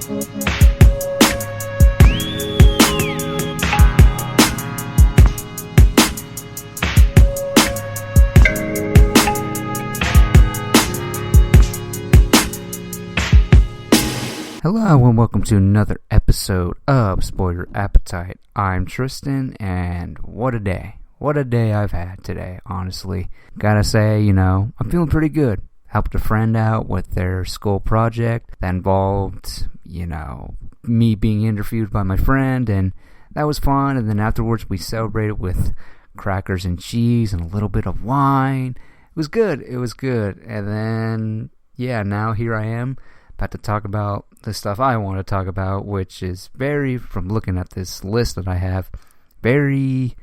Hello and welcome to another episode of Spoiler Appetite. I'm Tristan, and what a day. What a day I've had today, honestly. Gotta say, I'm feeling pretty good. Helped a friend out with their school project that involved, me being interviewed by my friend, and that was fun. And then afterwards we celebrated with crackers and cheese and a little bit of wine. It was good. And then, now here I am about to talk about the stuff I want to talk about, which is from looking at this list that I have, very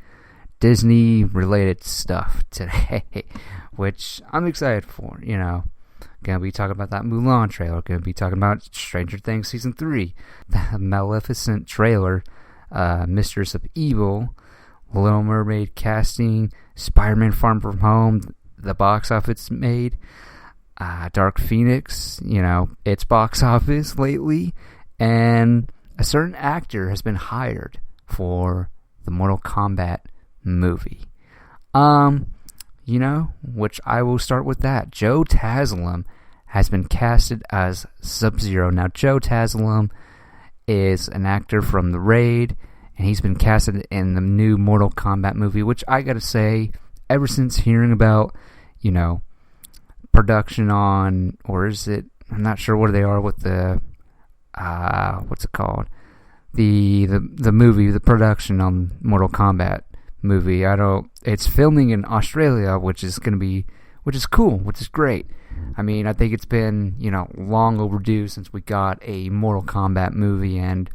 Disney related stuff today, which I'm excited for. Gonna be talking about that Mulan trailer, gonna be talking about Stranger Things Season 3, the Maleficent trailer, Mistress of Evil, Little Mermaid casting, Spider-Man Far From Home, the box office made, Dark Phoenix, its box office lately, and a certain actor has been hired for the Mortal Kombat movie. Which I will start with that. Joe Taslim has been casted as Sub-Zero. Now, Joe Taslim is an actor from The Raid, and he's been casted in the new Mortal Kombat movie, which I gotta say, ever since hearing about, production on, or is it, I'm not sure what they are with the what's it called, the movie, the production on Mortal Kombat movie. It's filming in Australia, which is cool, which is great. I mean, I think it's been long overdue since we got a Mortal Kombat movie, and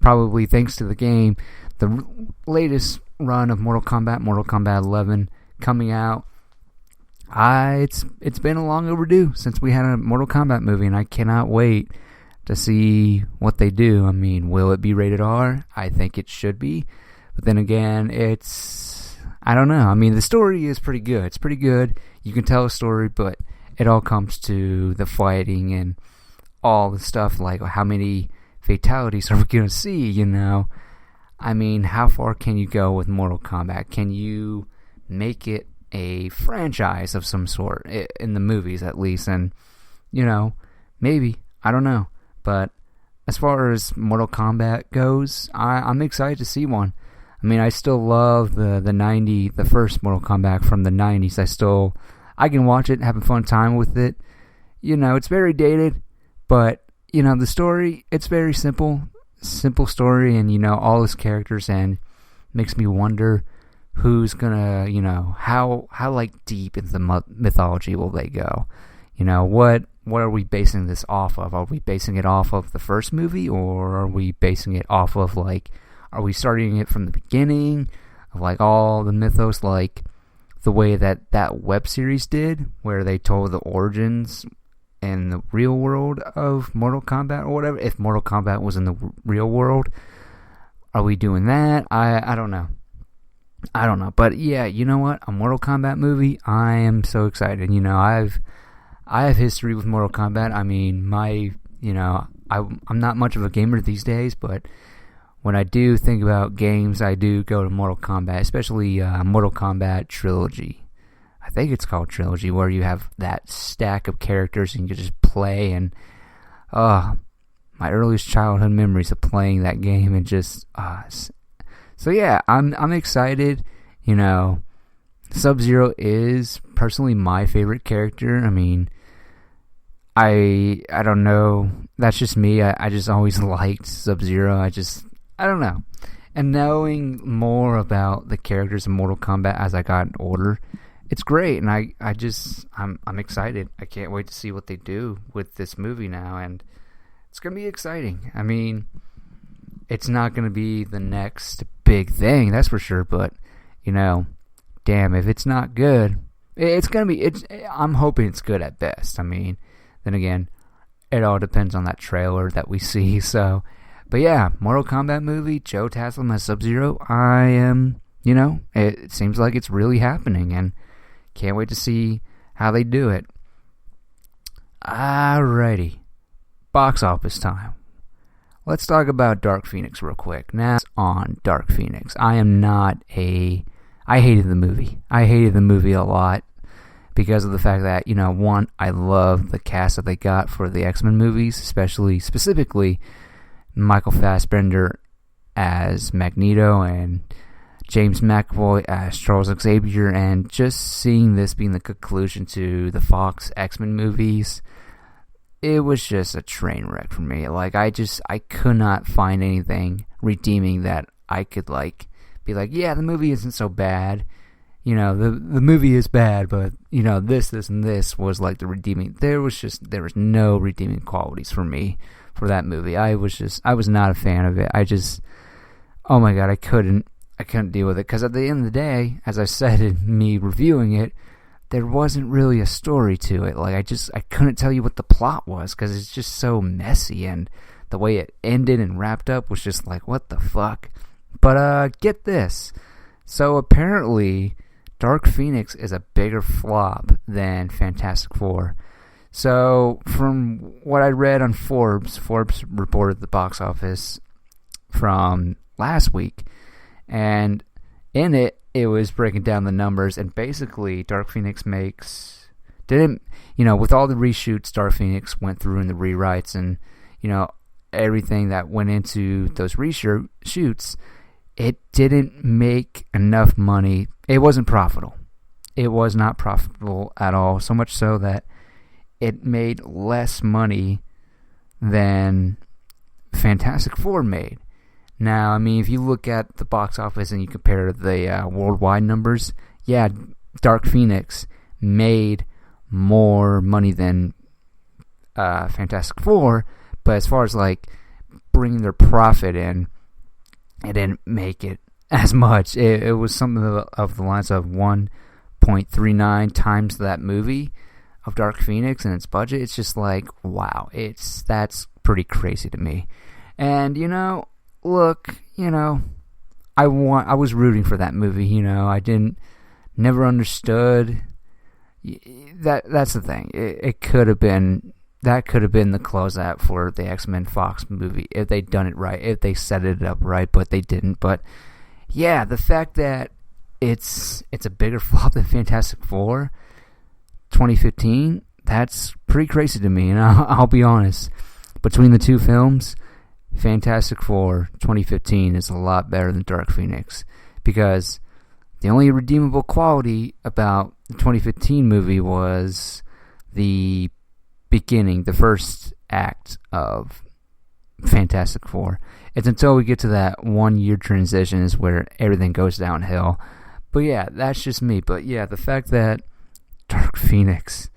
probably thanks to the game, the latest run of Mortal Kombat 11 coming out. It's been a long overdue since we had a Mortal Kombat movie, and I cannot wait to see what they do. I mean, will it be rated R? I think it should be. But then again, I don't know. I mean, the story is pretty good. It's pretty good. You can tell a story, but it all comes to the fighting and all the stuff, like how many fatalities are we going to see, I mean, how far can you go with Mortal Kombat? Can you make it a franchise of some sort, in the movies at least? And maybe, I don't know, but as far as Mortal Kombat goes, I'm excited to see one. I mean, I still love the first Mortal Kombat from the 90s. I can watch it, have a fun time with it. It's very dated, but the story, it's very simple story, and all his characters, and makes me wonder who's gonna, how like deep into the mythology will they go? What are we basing this off of? Are we basing it off of the first movie, or are we basing it off of, are we starting it from the beginning of all the mythos, like the way that web series did, where they told the origins in the real world of Mortal Kombat, or whatever? If Mortal Kombat was in the real world, are we doing that? I don't know. But yeah, you know what? A Mortal Kombat movie, I am so excited. I have history with Mortal Kombat. I mean, I'm not much of a gamer these days, but when I do think about games, I do go to Mortal Kombat, especially Mortal Kombat Trilogy. I think it's called Trilogy, where you have that stack of characters and you just play, and my earliest childhood memories of playing that game, and just so yeah, I'm excited. Sub-Zero is personally my favorite character. I mean, I don't know. That's just me. I just always liked Sub-Zero. I don't know. And knowing more about the characters in Mortal Kombat as I got older, it's great. And I'm excited. I can't wait to see what they do with this movie now, and it's gonna be exciting. I mean, it's not gonna be the next big thing, that's for sure, but damn, if it's not good, it's gonna be, I'm hoping it's good at best. I mean, then again, it all depends on that trailer that we see. So, but yeah, Mortal Kombat movie, Joe Taslim as Sub-Zero, I am, it seems like it's really happening, and can't wait to see how they do it. Alrighty, box office time. let's talk about Dark Phoenix real quick. Now, on Dark Phoenix, I hated the movie. I hated the movie a lot because of the fact that, one, I love the cast that they got for the X-Men movies, specifically Michael Fassbender as Magneto and James McAvoy as Charles Xavier, and just seeing this being the conclusion to the Fox X-Men movies, it was just a train wreck for me. Like, I could not find anything redeeming that I could, be like, yeah, the movie isn't so bad. The movie is bad, but, this, and this was, the redeeming. There was no redeeming qualities for me for that movie. I was not a fan of it. Oh my God, I couldn't deal with it. Because at the end of the day, as I said in me reviewing it, there wasn't really a story to it. I couldn't tell you what the plot was because it's just so messy, and the way it ended and wrapped up was just what the fuck? But get this. So apparently, Dark Phoenix is a bigger flop than Fantastic Four. So from what I read on Forbes reported the box office from last week, and in it was breaking down the numbers, and basically Dark Phoenix with all the reshoots Dark Phoenix went through and the rewrites and, everything that went into those reshoots, it didn't make enough money. It wasn't profitable. It was not profitable at all, so much so that it made less money than Fantastic Four made. Now, if you look at the box office and you compare the worldwide numbers, yeah, Dark Phoenix made more money than Fantastic Four, but as far as bringing their profit in, it didn't make it as much. It was something of the lines of 1.39 times that movie of Dark Phoenix and its budget. It's just wow, that's pretty crazy to me. And look, I was rooting for that movie. I never understood. That's the thing. It could have been the closeout for the X-Men Fox movie if they'd done it right, if they set it up right, but they didn't. But yeah, the fact that it's a bigger flop than Fantastic Four 2015, that's pretty crazy to me. And I'll be honest, between the two films, Fantastic Four 2015 is a lot better than Dark Phoenix, because the only redeemable quality about the 2015 movie was the beginning, the first act of Fantastic Four. It's until we get to that 1 year transition is where everything goes downhill. But yeah, that's just me. But yeah, the fact that Dark Phoenix,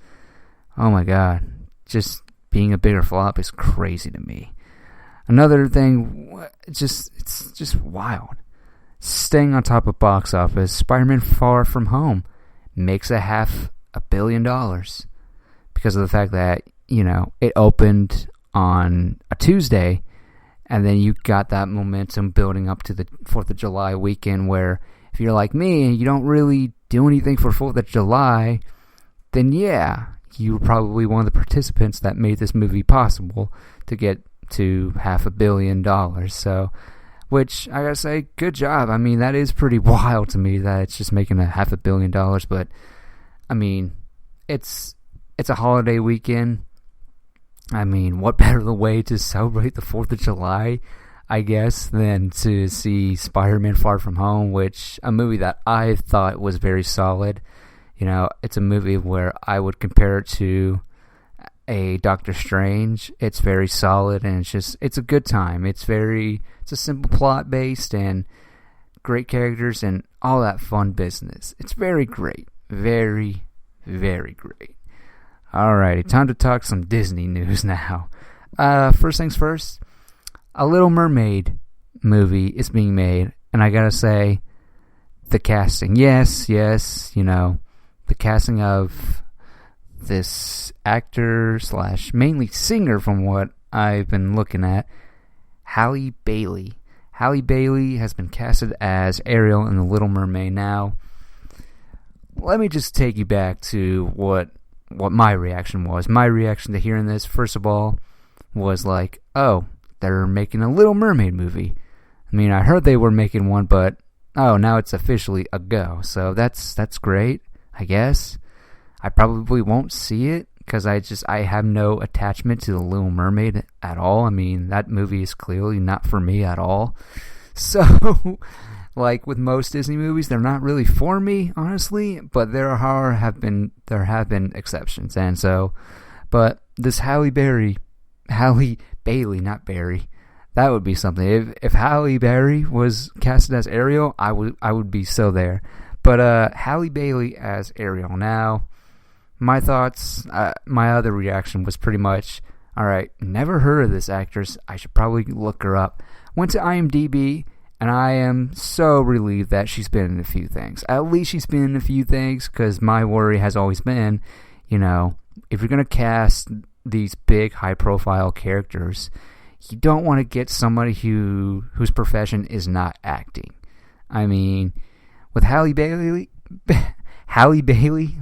oh my God, just being a bigger flop is crazy to me. Another thing, it's just wild. Staying on top of box office, Spider-Man Far From Home makes $500 million because of the fact that, it opened on a Tuesday, and then you got that momentum building up to the 4th of July weekend, where if you're like me and you don't really do anything for 4th of July, then yeah, you were probably one of the participants that made this movie possible to get to $500 million. So, which I gotta say, good job. That is pretty wild to me that it's just making $500 million. But it's a holiday weekend. What better way to celebrate the 4th of July, I guess, than to see Spider-Man Far From Home, which a movie that I thought was very solid. It's a movie where I would compare it to a Doctor Strange. It's very solid, and it's a good time. It's a simple plot based and great characters and all that fun business. It's very great. Very, very great. Alrighty, time to talk some Disney news now. First things first, a Little Mermaid movie is being made, and I gotta say, the casting. Yes, the casting of this actor / mainly singer, from what I've been looking at, Halle Bailey. Halle Bailey has been casted as Ariel in The Little Mermaid. Now, let me just take you back to what my reaction was. My reaction to hearing this, first of all, was oh, they're making a Little Mermaid movie. I mean, I heard they were making one, but now it's officially a go. So that's great, I guess. I probably won't see it because I have no attachment to the Little Mermaid at all. I mean, that movie is clearly not for me at all. So, like with most Disney movies, they're not really for me, honestly. But there have been exceptions, and so, but this Halle Bailey, not Berry. That would be something. If Halle Berry was casted as Ariel, I would be so there. But Halle Bailey as Ariel. Now, my thoughts, my other reaction was pretty much, all right, never heard of this actress. I should probably look her up. Went to IMDb, and I am so relieved that she's been in a few things. At least she's been in a few things, because my worry has always been, if you're going to cast these big, high-profile characters, you don't want to get somebody whose profession is not acting. I mean, with Halle Bailey,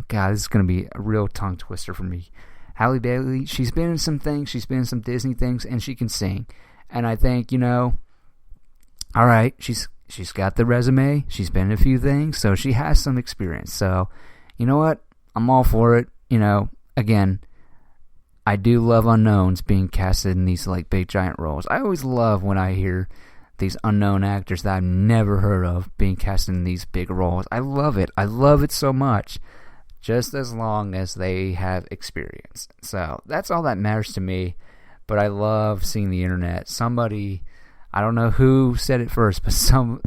God, this is going to be a real tongue twister for me. Halle Bailey, she's been in some things, she's been in some Disney things, and she can sing. And I think, all right, she's got the resume, she's been in a few things, so she has some experience. So, you know what? I'm all for it. Again, I do love unknowns being casted in these like big giant roles. I always love when I hear these unknown actors that I've never heard of being cast in these big roles. I love it. I love it so much. Just as long as they have experience. So that's all that matters to me. But I love seeing the internet. Somebody, I don't know who said it first, but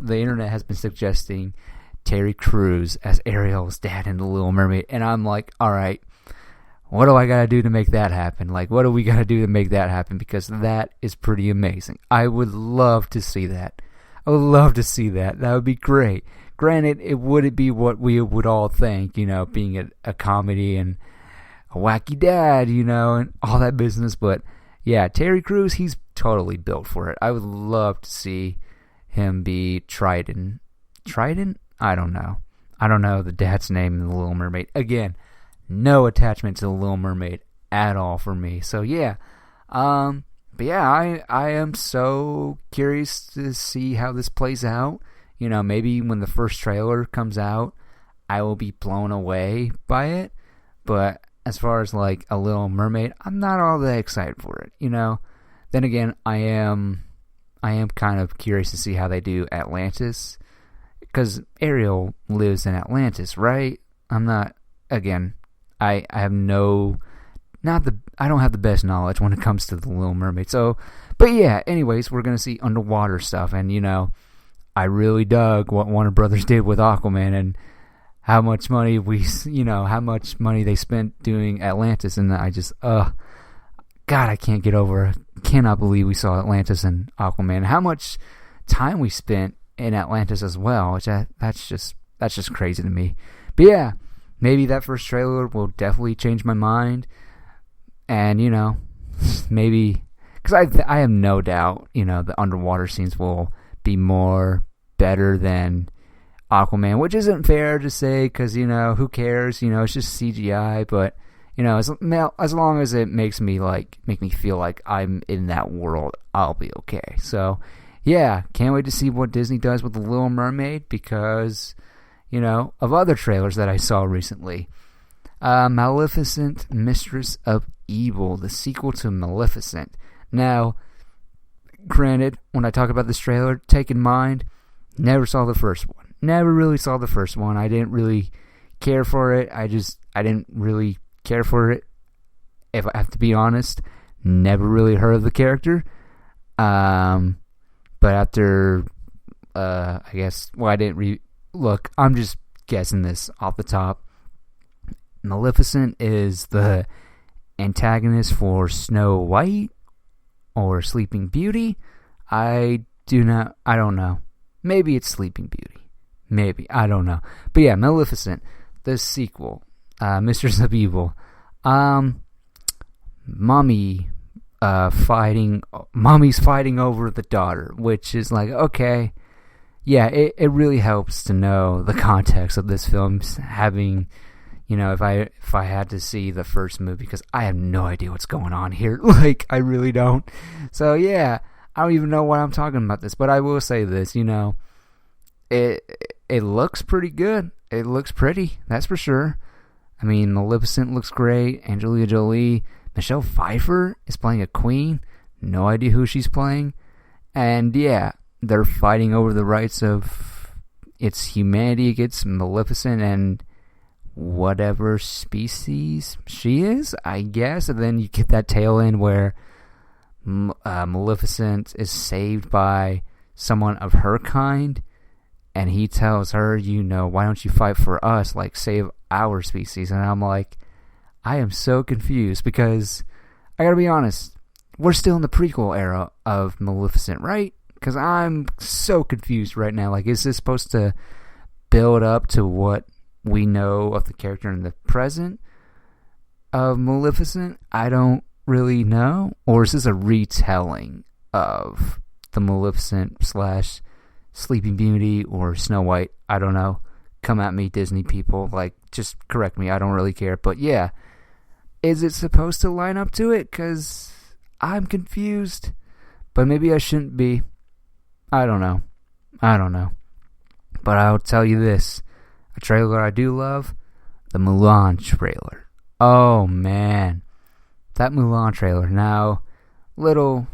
the internet has been suggesting Terry Crews as Ariel's dad in The Little Mermaid. And I'm like, all right, what do I got to do to make that happen? Like, what do we got to do to make that happen? Because that is pretty amazing. I would love to see that. I would love to see that. That would be great. Granted, it wouldn't be what we would all think, being a comedy and a wacky dad, and all that business. But, yeah, Terry Crews, he's totally built for it. I would love to see him be Trident. Trident? I don't know. I don't know the dad's name in The Little Mermaid. Again, no attachment to The Little Mermaid at all for me. So, yeah. But, yeah, I am so curious to see how this plays out. Maybe when the first trailer comes out, I will be blown away by it. But as far as, like, A Little Mermaid, I'm not all that excited for it, Then again, I am kind of curious to see how they do Atlantis. Because Ariel lives in Atlantis, right? I'm not, again, I have I don't have the best knowledge when it comes to The Little Mermaid. So, but yeah, anyways, we're going to see underwater stuff. And, I really dug what Warner Brothers did with Aquaman and how much money how much money they spent doing Atlantis. And I just, God, I can't get over it. Cannot believe we saw Atlantis and Aquaman. How much time we spent in Atlantis as well. Which that's just crazy to me. But yeah. Maybe that first trailer will definitely change my mind. And, maybe... Because I have no doubt, the underwater scenes will be better than Aquaman. Which isn't fair to say because, who cares? It's just CGI. But, as long as it make me feel like I'm in that world, I'll be okay. So, yeah, can't wait to see what Disney does with The Little Mermaid because... of other trailers that I saw recently. Maleficent Mistress of Evil, the sequel to Maleficent. Now, granted, when I talk about this trailer, take in mind, never saw the first one. Never really saw the first one. I didn't really care for it. I didn't really care for it. If I have to be honest, never really heard of the character. But after, I guess, I didn't Look, I'm just guessing this off the top. Maleficent is the antagonist for Snow White or Sleeping Beauty. I don't know. Maybe it's Sleeping Beauty. Maybe. I don't know. But yeah, Maleficent, the sequel. Mistress of Evil. Mommy's fighting over the daughter, which is like, okay. Yeah, it really helps to know the context of this film, having, if I had to see the first movie, because I have no idea what's going on here. Like, I really don't. So, yeah, I don't even know why I'm talking about this, but I will say this, it looks pretty good. It looks pretty, that's for sure. I mean, Maleficent looks great. Angelina Jolie. Michelle Pfeiffer is playing a queen. No idea who she's playing. And yeah, they're fighting over the rights of its humanity against Maleficent and whatever species she is, I guess. And then you get that tail end where Maleficent is saved by someone of her kind, and he tells her, why don't you fight for us, like save our species? And I'm like, I am so confused, because I gotta be honest, we're still in the prequel era of Maleficent, right? Because I'm so confused right now. Like, is this supposed to build up to what we know of the character in the present of Maleficent? I don't really know. Or is this a retelling of the Maleficent / Sleeping Beauty or Snow White? I don't know. Come at me, Disney people. Like, just correct me. I don't really care. But yeah, is it supposed to line up to it? Because I'm confused. But maybe I shouldn't be. I don't know. But I'll tell you this. A trailer I do love, the Mulan trailer. Oh, man. That Mulan trailer. Now, little,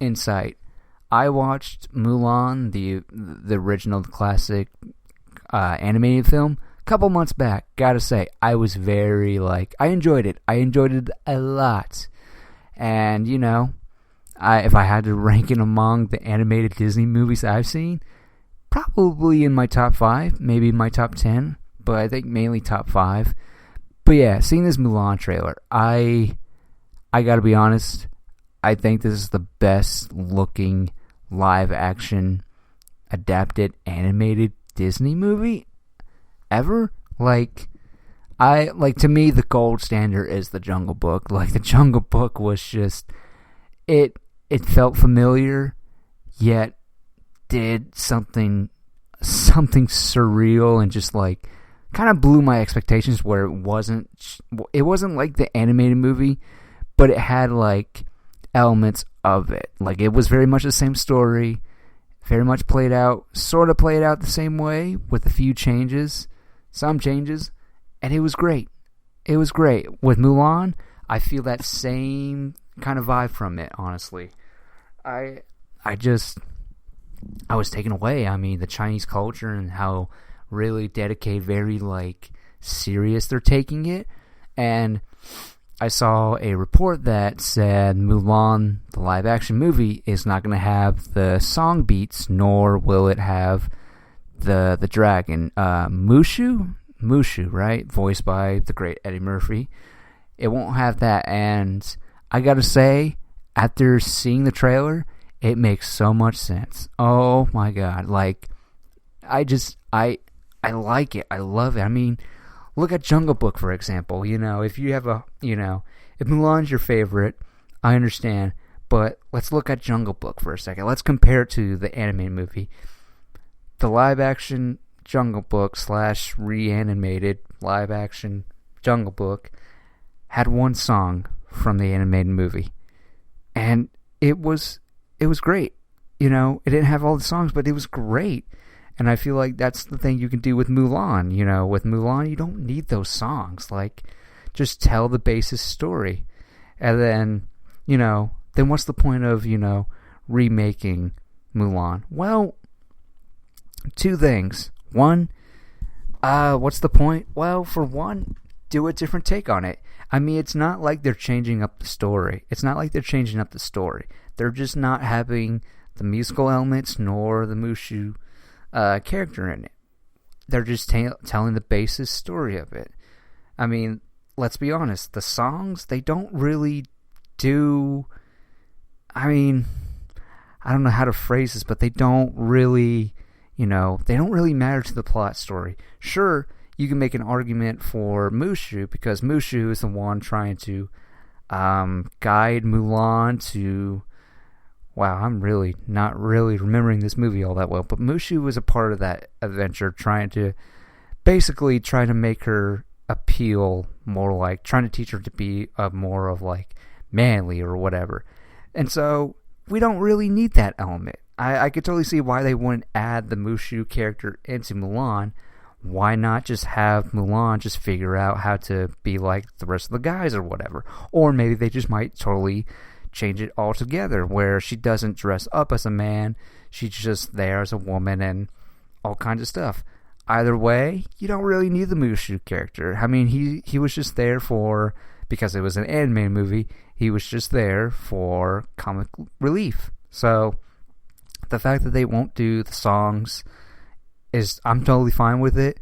insight. I watched Mulan, the original, the classic animated film, a couple months back. Gotta say, I was very, I enjoyed it. I enjoyed it a lot. And, if I had to rank it among the animated Disney movies I've seen, probably in my top 5, maybe my top 10, but I think mainly top 5. But yeah, seeing this Mulan trailer, I gotta be honest, I think this is the best looking live action adapted animated Disney movie ever. To me, the gold standard is The Jungle Book. The Jungle Book was just, it felt familiar, yet did something surreal and just kind of blew my expectations, where it wasn't like the animated movie, but it had elements of it. It was very much the same story, very much sort of played out the same way with a few changes, some changes, and it was great. It was great. With Mulan, I feel that same kind of vibe from it, honestly. I was taken away. I mean, the Chinese culture and how really dedicated, very serious they're taking it. And I saw a report that said Mulan, the live action movie, is not going to have the song beats, nor will it have the dragon. Mushu, right? Voiced by the great Eddie Murphy. It won't have that. And I got to say, after seeing the trailer, it makes so much sense. Oh my god. I like it. I love it. I mean, look at Jungle Book, for example. If you have if Mulan's your favorite, I understand. But let's look at Jungle Book for a second. Let's compare it to the animated movie. The live action Jungle Book / reanimated live action Jungle Book had one song from the animated movie. And it was great. It didn't have all the songs, but it was great. And I feel like that's the thing you can do with Mulan. With Mulan, you don't need those songs. Just tell the basic story. And then, then what's the point of, remaking Mulan? Well, two things. One, what's the point? Well, for one, do a different take on it. I mean, it's not like they're changing up the story. They're just not having the musical elements nor the Mushu character in it. They're just telling the basic story of it. I mean, let's be honest. The songs, they don't really do... I mean, I don't know how to phrase this, but they don't really... they don't really matter to the plot story. Sure, you can make an argument for Mushu, because Mushu is the one trying to guide Mulan to... Wow, I'm really not really remembering this movie all that well, but Mushu was a part of that adventure, trying to make her appeal more trying to teach her to be more of manly or whatever. And so we don't really need that element. I could totally see why they wouldn't add the Mushu character into Mulan. Why not just have Mulan just figure out how to be like the rest of the guys or whatever? Or maybe they just might totally change it altogether, where she doesn't dress up as a man, she's just there as a woman and all kinds of stuff. Either way, you don't really need the Mushu character. I mean, he was just there for, because it was an anime movie, he was just there for comic relief. So the fact that they won't do the songs is, I'm totally fine with it,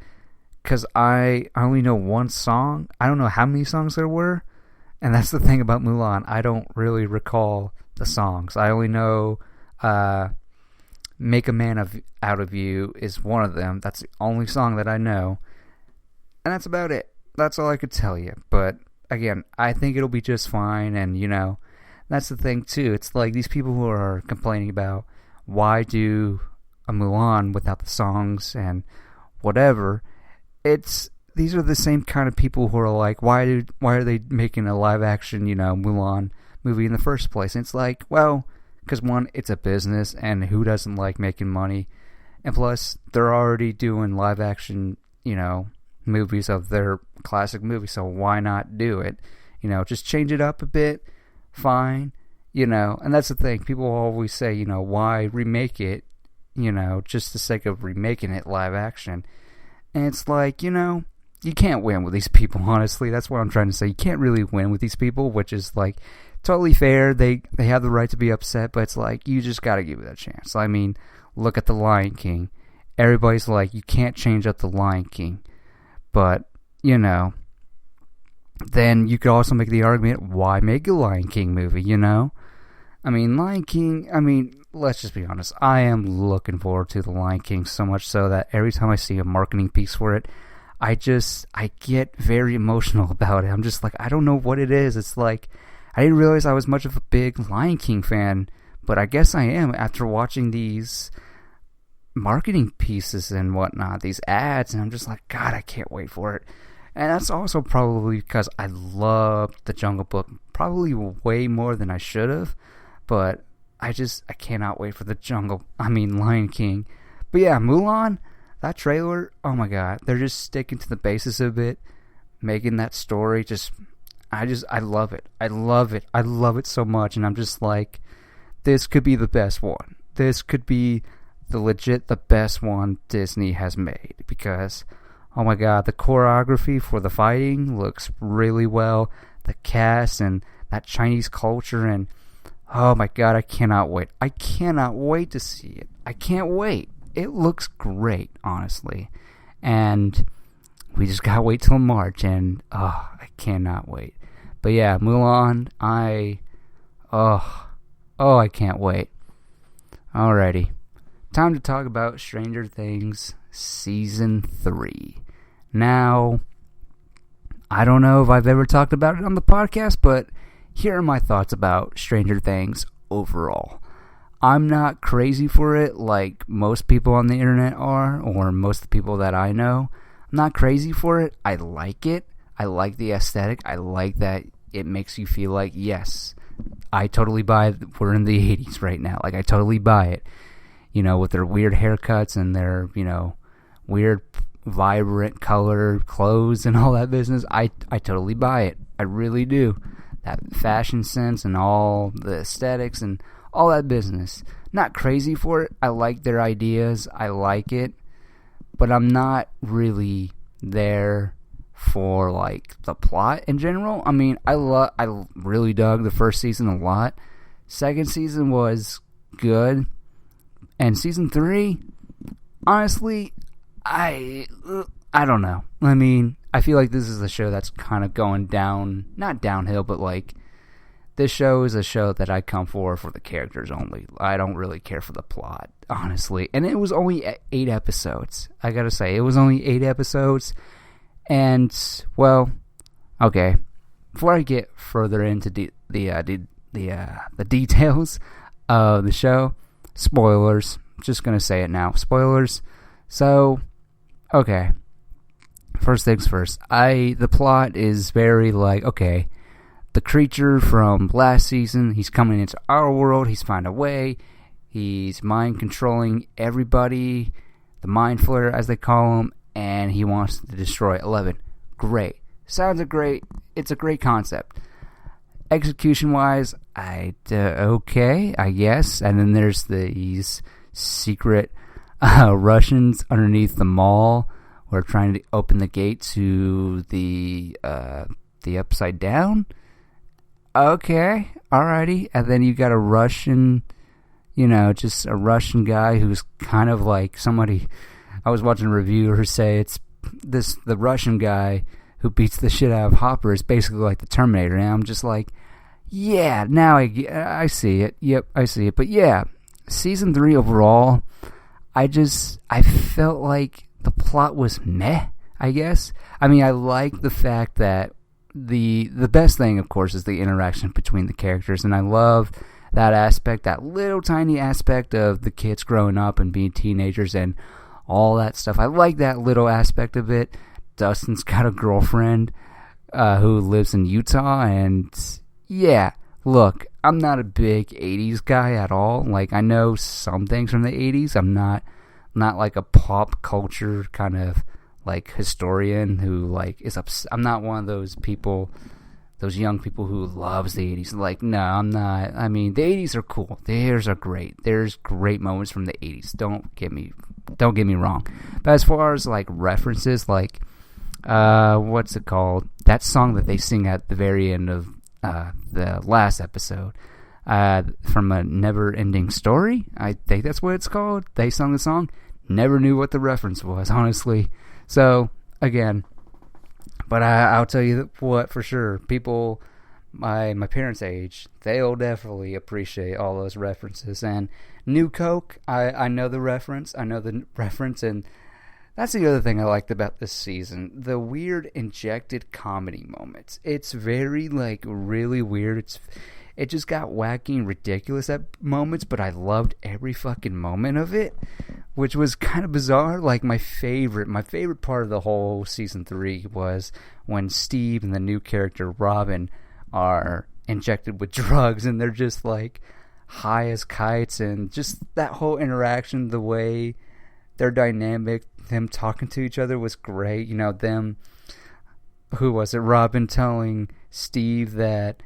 because I only know one song. I don't know how many songs there were, and that's the thing about Mulan. I don't really recall the songs. I only know Make a Man Out of You is one of them. That's the only song that I know, and that's about it. That's all I could tell you. But again, I think it'll be just fine, and that's the thing too. It's like these people who are complaining about why do a Mulan without the songs and whatever. These are the same kind of people who are like, why are they making a live action Mulan movie in the first place? And it's like, well, because one, it's a business, and who doesn't like making money? And plus, they're already doing live action movies of their classic movies, so why not do it? Just change it up a bit, fine. And that's the thing. People always say, why remake it, just the sake of remaking it live action. And it's like, you can't win with these people, honestly. That's what I'm trying to say. You can't really win with these people, which is like totally fair. They have the right to be upset, but it's like, you just got to give it a chance. I mean, look at The Lion King. Everybody's like, you can't change up The Lion King. But, then you could also make the argument, why make a Lion King movie, I mean, Lion King, let's just be honest. I am looking forward to The Lion King so much so that every time I see a marketing piece for it, I get very emotional about it. I'm just like, I don't know what it is. It's like, I didn't realize I was much of a big Lion King fan, but I guess I am after watching these marketing pieces and whatnot, these ads, and I'm just like, God, I can't wait for it. And that's also probably because I loved The Jungle Book probably way more than I should have, but I cannot wait for Lion King. But yeah, Mulan, that trailer, oh my God, they're just sticking to the basis of it, making that story I love it. I love it. I love it so much, and I'm just like, this could be the best one. This could be the best one Disney has made, because oh my God, the choreography for the fighting looks really well. The cast and that Chinese culture, and oh my God, I cannot wait. I cannot wait to see it. I can't wait. It looks great, honestly. And we just gotta wait till March, and I cannot wait. But yeah, Mulan, I can't wait. Alrighty. Time to talk about Stranger Things Season 3. Now, I don't know if I've ever talked about it on the podcast, but here are my thoughts about Stranger Things overall. I'm not crazy for it like most people on the internet are, or most of the people that I know. I'm not crazy for it. I like it. I like the aesthetic. I like that it makes you feel like, yes, I totally buy it. We're in the 80s right now. Like, I totally buy it. With their weird haircuts and their, weird, vibrant colored clothes and all that business. I totally buy it. I really do. That fashion sense and all the aesthetics and all that business. Not crazy for it. I like their ideas. I like it. But I'm not really there for, like, the plot in general. I mean, I really dug the first season a lot. Second season was good. And season 3, honestly, I don't know. I mean, I feel like this is a show that's kind of going down, not downhill, but like, this show is a show that I come for the characters only. I don't really care for the plot, honestly. And it was only 8 episodes. I gotta say, it was only 8 episodes. And, well, okay. Before I get further into the details of the show, spoilers. Just gonna say it now. Spoilers. So, okay. First things first. The plot is very like, okay, the creature from last season. He's coming into our world. He's found a way. He's mind controlling everybody, the Mind Flayer as they call him, and he wants to destroy 11. Great. Sounds it's a great concept. Execution wise, okay, I guess. And then there's these secret Russians underneath the mall who are trying to open the gate to the Upside Down. Okay, alrighty. And then you got a Russian, just a Russian guy who's kind of like somebody. I was watching a reviewer say the Russian guy who beats the shit out of Hopper is basically like the Terminator. And I'm just like, yeah, now I see it. Yep, I see it. But yeah, season 3 overall, I felt like the plot was meh, I guess. I mean, I like the fact that the best thing, of course, is the interaction between the characters, and I love that aspect, that little tiny aspect of the kids growing up and being teenagers and all that stuff. I like that little aspect of it. Dustin's got a girlfriend who lives in Utah, and yeah, look, I'm not a big 80s guy at all. Like, I know some things from the 80s. I'm not like a pop culture kind of like historian who like is I'm not one of those people, those young people who loves the 80s. Like, no, I'm not. I mean, the 80s are cool. Theirs are great. There's great moments from the 80s. Don't get me wrong. But as far as like references, like what's it called? That song that they sing at the very end of the last episode, from A Never Ending Story, I think that's what it's called. They sung the song. Never knew what the reference was, honestly. So again, but I'll tell you what for sure, people my parents' age, they'll definitely appreciate all those references. And New Coke, I know the reference. I know the reference, and that's the other thing I liked about this season. The weird injected comedy moments. It's very, like, really weird. It just got wacky and ridiculous at moments, but I loved every fucking moment of it, which was kind of bizarre. Like, my favorite part of the whole season 3 was when Steve and the new character Robin are injected with drugs, and they're just, like, high as kites, and just that whole interaction, the way their dynamic, them talking to each other was great. Them, who was it, Robin telling Steve that,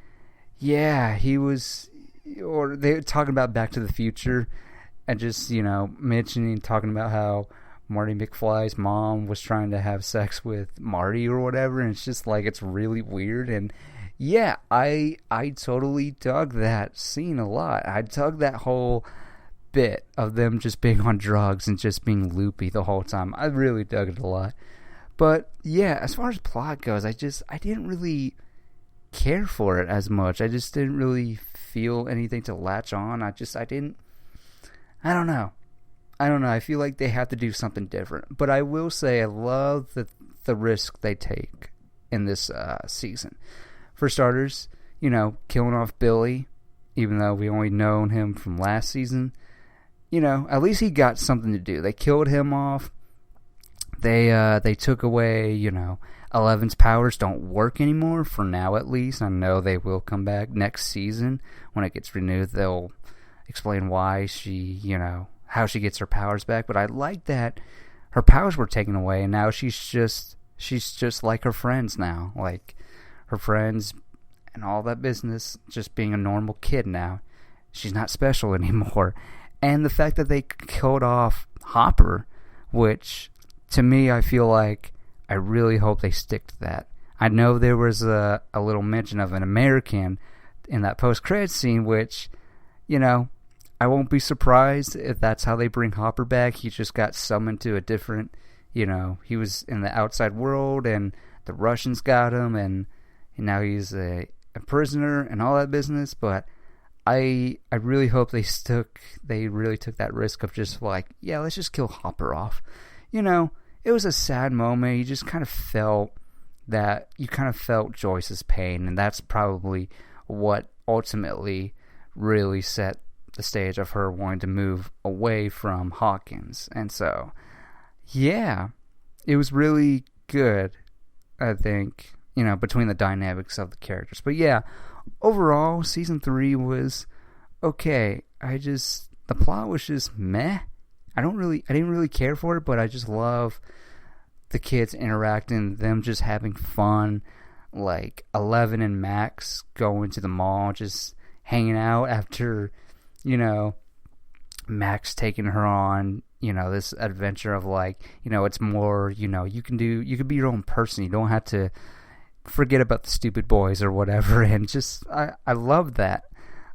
yeah, he was, or they were talking about Back to the Future, and just, talking about how Marty McFly's mom was trying to have sex with Marty or whatever, and it's just like, it's really weird. And yeah, I totally dug that scene a lot. I dug that whole bit of them just being on drugs and just being loopy the whole time. I really dug it a lot. But yeah, as far as plot goes, I didn't really care for it as much. I just didn't really feel anything to latch on. I don't know. I feel like they have to do something different. But I will say I love the risk they take in this season. For starters, killing off Billy, even though we only known him from last season. At least he got something to do. They killed him off. They took away, 11's powers don't work anymore, for now at least. I know they will come back next season. When it gets renewed, they'll explain why she, how she gets her powers back. But I like that her powers were taken away, and now she's just like her friends now. Like, her friends and all that business, just being a normal kid now. She's not special anymore. And the fact that they killed off Hopper, which, to me, I feel like I really hope they stick to that. I know there was a little mention of an American in that post-credits scene, which, I won't be surprised if that's how they bring Hopper back. He just got summoned to a different, he was in the outside world, and the Russians got him, and now he's a prisoner and all that business. But I really hope they really took that risk of just like, yeah, let's just kill Hopper off. It was a sad moment. You just kind of felt Joyce's pain, and that's probably what ultimately really set the stage of her wanting to move away from Hawkins. And so, yeah, it was really good, I think. between the dynamics of the characters. But yeah, overall, season 3 was okay. The plot was just meh. I didn't really care for it, but I just love the kids interacting, them just having fun. Like 11 and Max going to the mall, just hanging out after, Max taking her on, this adventure of like, it's more, you can be your own person. You don't have to forget about the stupid boys or whatever. And just, I love that.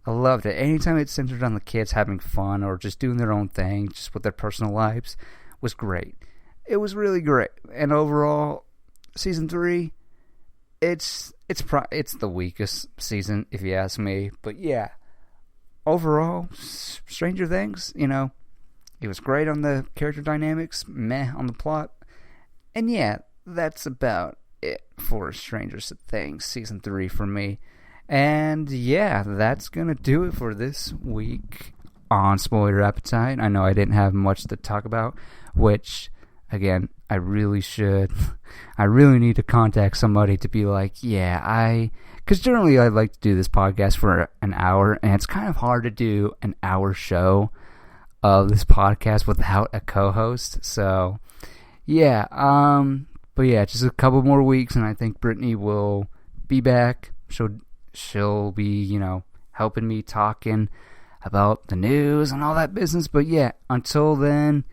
I loved it. Anytime it's centered on the kids having fun or just doing their own thing, just with their personal lives, was great. It was really great. And overall, season 3, it's the weakest season, if you ask me. But yeah, overall, Stranger Things, it was great on the character dynamics, meh on the plot. And yeah, that's about it for Stranger Things season 3 for me. And yeah, that's gonna do it for this week on Spoiler Appetite. I know I didn't have much to talk about, which, again, I really should. I really need to contact somebody to be like, because generally I like to do this podcast for an hour, and it's kind of hard to do an hour show of this podcast without a co-host. So, yeah, but yeah, just a couple more weeks, and I think Brittany will be back. She'll be, helping me talking about the news and all that business. But yeah, until then,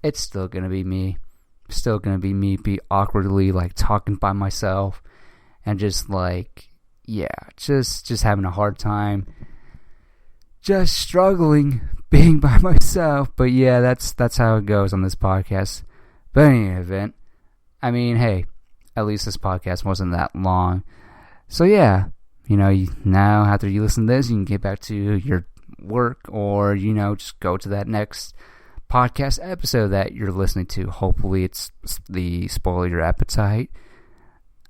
it's still going to be me. Still going to be me, be awkwardly, like, talking by myself. And just, like, just having a hard time. Just struggling being by myself. But yeah, that's how it goes on this podcast. But in any event, I mean, hey, at least this podcast wasn't that long. So yeah, now after you listen to this, you can get back to your work or, just go to that next podcast episode that you're listening to. Hopefully it's the Spoil Your Appetite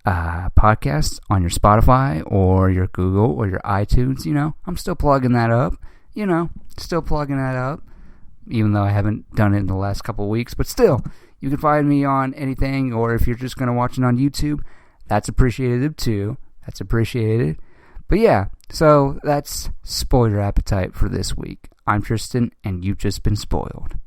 podcast on your Spotify or your Google or your iTunes. I'm still plugging that up. Even though I haven't done it in the last couple of weeks. But still, you can find me on anything, or if you're just going to watch it on YouTube, that's appreciated too. That's appreciated. But yeah, so that's Spoil Your Appetite for this week. I'm Tristan, and you've just been spoiled.